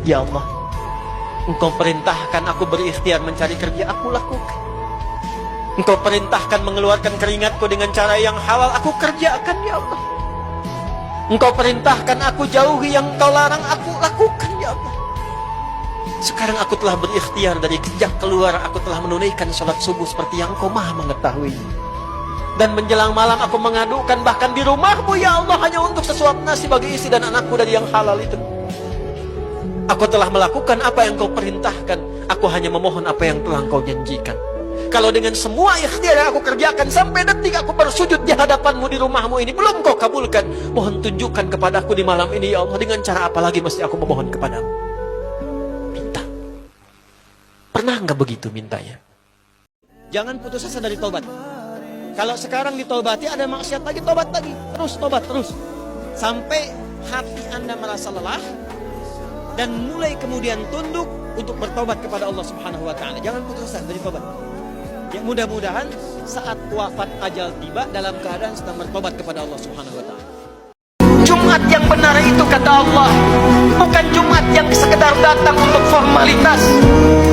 Ya Allah, Engkau perintahkan aku berikhtiar mencari kerja, aku lakukan. Engkau perintahkan mengeluarkan keringatku dengan cara yang halal, aku kerjakan ya Allah. Engkau perintahkan aku jauhi yang Engkau larang, aku lakukan ya Allah. Sekarang aku telah berikhtiar dari sejak keluar, aku telah menunaikan sholat subuh seperti yang Engkau maha mengetahui. Dan menjelang malam aku mengadukan bahkan di rumahmu ya Allah hanya untuk sesuap nasi bagi istri dan anakku dari yang halal itu. Aku telah melakukan apa yang Kau perintahkan, aku hanya memohon apa yang telah Kau janjikan. Kalau dengan semua ikhtiar yang aku kerjakan sampai detik aku bersujud di hadapanmu di rumahmu ini belum Kau kabulkan, mohon tunjukkan kepadaku di malam ini ya Allah, dengan cara apa lagi mesti aku memohon kepadamu. Minta. Pernah nggak begitu mintanya? Jangan putus asa dari tobat. Kalau sekarang ditobati ada maksiat lagi, tobat lagi, terus tobat terus sampai hati Anda merasa lelah dan mulai kemudian tunduk untuk bertobat kepada Allah Subhanahu wa taala. Jangan putus asa dari tobat. Ya, mudah-mudahan saat wafat ajal tiba dalam keadaan sedang bertobat kepada Allah Subhanahu wa taala. Jumat yang benar itu kata Allah, bukan Jumat yang sekedar datang untuk formalitas,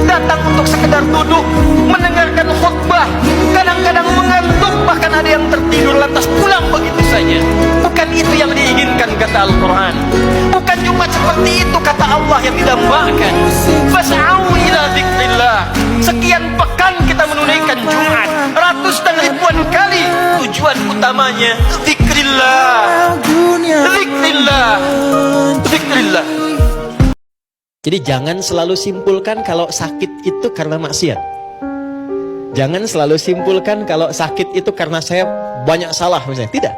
datang untuk sekedar duduk mendengarkan khutbah, kadang-kadang mengantuk, bahkan ada yang tertidur lantas pulang begitu saja. Bukan itu yang diinginkan kata Al-Quran. Bukan Jumat seperti itu kata Allah yang didambakan. Fas'au ila dzikrillah. Sekian pekan kita menunaikan Jumat, ratus dan ribuan kali. Tujuan utamanya dzikrillah. Dzikrillah. Dzikrillah. Jadi jangan selalu simpulkan kalau sakit itu karena maksiat. Jangan selalu simpulkan kalau sakit itu karena saya banyak salah misalnya. Tidak.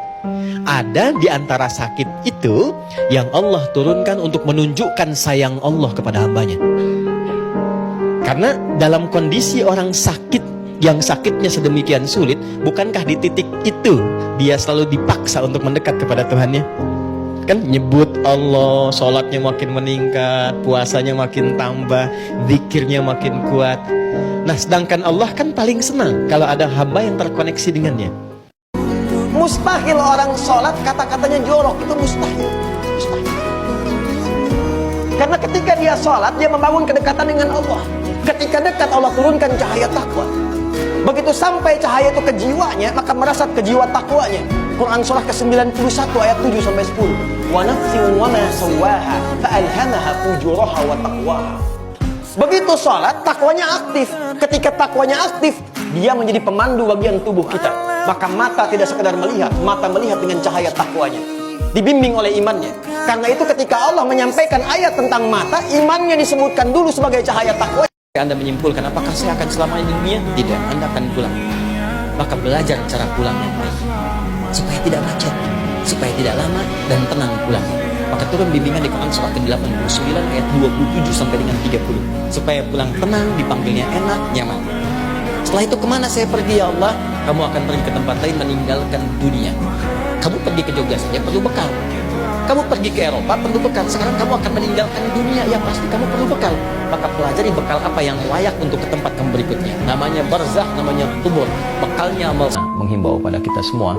Ada di antara sakit itu yang Allah turunkan untuk menunjukkan sayang Allah kepada hambanya. Karena dalam kondisi orang sakit yang sakitnya sedemikian sulit, bukankah di titik itu dia selalu dipaksa untuk mendekat kepada Tuhannya? Kan nyebut Allah, sholatnya makin meningkat, puasanya makin tambah, zikirnya makin kuat. Nah, sedangkan Allah kan paling senang kalau ada hamba yang terkoneksi dengannya. Mustahil orang sholat kata-katanya jorok, itu mustahil. Mustahil. Karena ketika dia sholat, dia membangun kedekatan dengan Allah. Ketika dekat, Allah turunkan cahaya takwa. Begitu sampai cahaya itu ke jiwanya, maka merasat ke jiwa takwanya. Quran surah ke-91 ayat 7-10. Wa nafsin wa ma sawwaha fa'alhamaha fujuraha wa taqwaha. Begitu sholat, takwanya aktif. Ketika takwanya aktif, dia menjadi pemandu bagian tubuh kita. Maka mata tidak sekedar melihat, mata melihat dengan cahaya takwanya. Dibimbing oleh imannya. Karena itu ketika Allah menyampaikan ayat tentang mata, imannya disebutkan dulu sebagai cahaya takwa. Anda menyimpulkan, apakah saya akan selamanya di dunia? Tidak, Anda akan pulang. Maka belajar cara pulang yang baik, supaya tidak macet, supaya tidak lama dan tenang pulang. Maka turun bimbingan di Quran surah ke-89 ayat 27 sampai dengan 30. Supaya pulang tenang, dipanggilnya enak, nyaman. Setelah itu kemana saya pergi ya Allah? Kamu akan pergi ke tempat lain meninggalkan dunia. Kamu pergi ke Jogja saja perlu bekal. Kamu pergi ke Eropa perlu bekal. Sekarang kamu akan meninggalkan dunia, yang pasti kamu perlu bekal. Maka pelajari bekal apa yang layak untuk ke tempat kamu berikutnya. Namanya barzakh, namanya kubur. Bekalnya amal. Menghimbau pada kita semua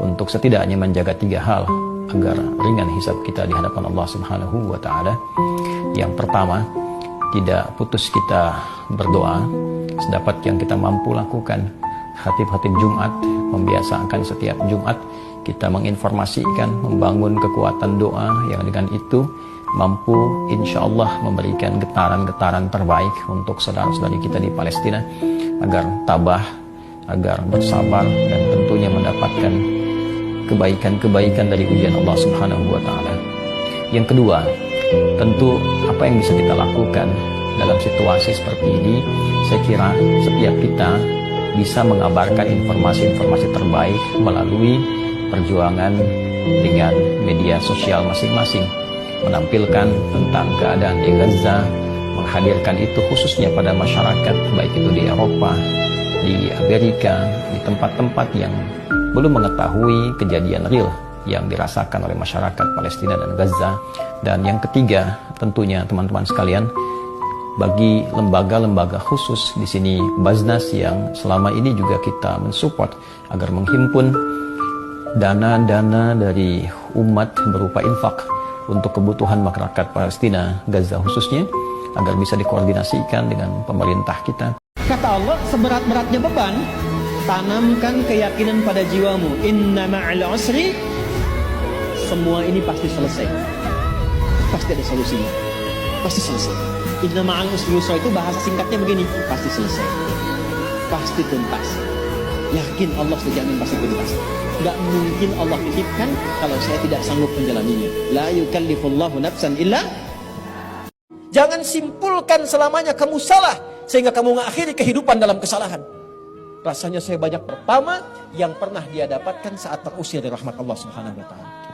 untuk setidaknya menjaga 3 hal agar ringan hisab kita di hadapan Allah Subhanahu wa taala. Yang pertama, tidak putus kita berdoa sedapat yang kita mampu lakukan. Khatib-khatib Jumat membiasakan setiap Jumat kita menginformasikan, membangun kekuatan doa yang dengan itu mampu insya Allah memberikan getaran-getaran terbaik untuk saudara-saudari kita di Palestina agar tabah, agar bersabar dan tentunya mendapatkan kebaikan-kebaikan dari ujian Allah Subhanahu wa taala. Yang kedua, tentu apa yang bisa kita lakukan dalam situasi seperti ini, saya kira setiap kita bisa mengabarkan informasi-informasi terbaik melalui perjuangan dengan media sosial masing-masing, menampilkan tentang keadaan di Gaza, menghadirkan itu khususnya pada masyarakat, baik itu di Eropa, di Amerika, di tempat-tempat yang belum mengetahui kejadian real yang dirasakan oleh masyarakat Palestina dan Gaza. Dan yang ketiga, tentunya teman-teman sekalian, bagi lembaga-lembaga khusus di sini Baznas yang selama ini juga kita mensupport agar menghimpun dana-dana dari umat berupa infak untuk kebutuhan masyarakat Palestina, Gaza khususnya, agar bisa dikoordinasikan dengan pemerintah kita. Kata Allah, seberat-beratnya beban, tanamkan keyakinan pada jiwamu. Inna ma'al usri, semua ini pasti selesai. Pasti ada solusinya. Pasti selesai. Inna ma'al usri yusra itu bahasa singkatnya begini, pasti selesai. Pasti tuntas. Yakin Allah sudah jamin pasti tuntas. Gak mungkin Allah titipkan kalau saya tidak sanggup menjalaninya. La yukallifullahu nafsan illa. Jangan simpulkan selamanya kamu salah sehingga kamu mengakhiri kehidupan dalam kesalahan. Rasanya saya banyak pertama yang pernah dia dapatkan saat terusir dari rahmat Allah Subhanahu wa taala.